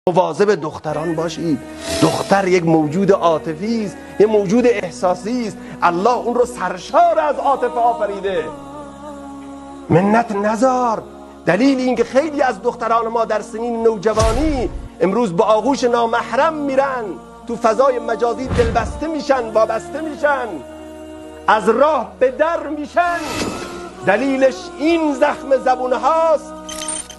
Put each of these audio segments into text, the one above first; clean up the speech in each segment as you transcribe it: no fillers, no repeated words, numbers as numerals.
مواظب دختران باشید. دختر یک موجود عاطفی است، یک موجود احساسی است. الله اون رو سرشار از عاطفه آفریده. منت نزار. دلیل این که خیلی از دختران ما در سنین نوجوانی امروز با آغوش نامحرم میرن، تو فضای مجازی دلبسته میشن، وابسته میشن، از راه به در میشن، دلیلش این زخم زبون هاست،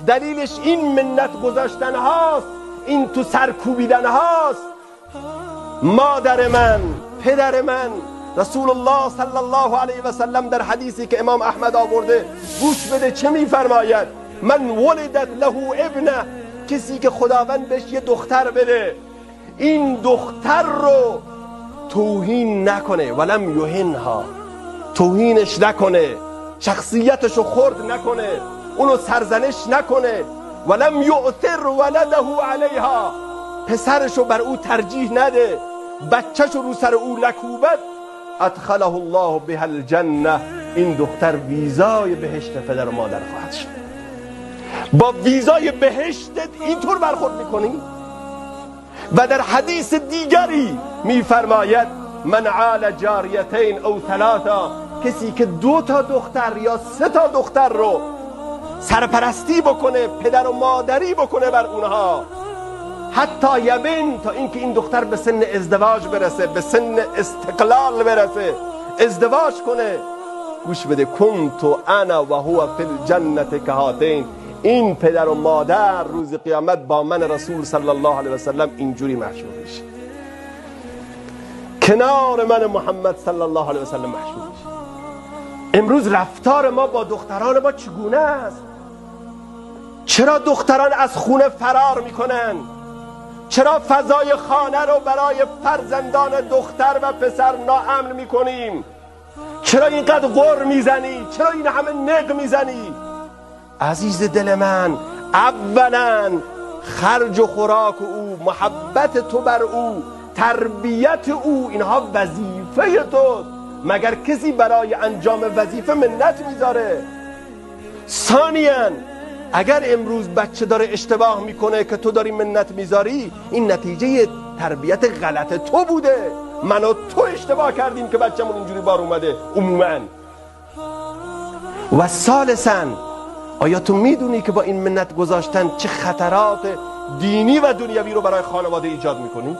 دلیلش این منت گذاشتن هاست، این تو سر کوبیدن هاست. مادر من، پدر من، رسول الله صلی الله علیه و سلم در حدیثی که امام احمد آورده گوش بده چه میفرماید: من ولدت له ابنه، کسی که خداوند بهش یه دختر بده، این دختر رو توهین نکنه، ولم یهنها، توهینش نکنه، شخصیتشو خرد نکنه، اونو سرزنش نکنه، ولم یؤثر ولده علیها، پسرشو بر او ترجیح نده، بچهشو رو سر او نکوبد، ادخله الله بها الجنه، این دختر ویزای بهشت پدر و مادر خواهد شد. با ویزای بهشتت اینطور برخورد میکنی؟ و در حدیث دیگری میفرماید: من عال جاریتین او ثلاثا، کسی که 2 تا دختر یا 3 تا دختر رو سرپرستی بکنه، پدر و مادری بکنه بر اونها، حتی یبن، تا اینکه این دختر به سن ازدواج برسه، به سن استقلال برسه، ازدواج کنه، گوش بده: کنت انا و هو فی الجنة کهاتین، این پدر و مادر روز قیامت با من رسول صلی الله علیه و سلم اینجوری محشور میشه، کنار من محمد صلی الله علیه و سلم محشور میشه. امروز رفتار ما با دختران ما چگونه است؟ چرا دختران از خونه فرار میکنن؟ چرا فضای خانه رو برای فرزندان دختر و پسر ناامن میکنیم؟ چرا اینقدر غر میزنی؟ چرا این همه نق میزنی؟ عزیز دل من، اولا خرج و خوراک او، محبت تو بر او، تربیت او، اینها وظیفه توست. مگر کسی برای انجام وظیفه منت میذاره؟ ثانیاً اگر امروز بچه داره اشتباه میکنه که تو داری منت میذاری، این نتیجه تربیت غلط تو بوده. من و تو اشتباه کردیم که بچه‌مون اینجوری بار اومده عموماً. و ثالثاً، آیا تو میدونی که با این منت گذاشتن چه خطرات دینی و دنیوی رو برای خانواده ایجاد میکنی؟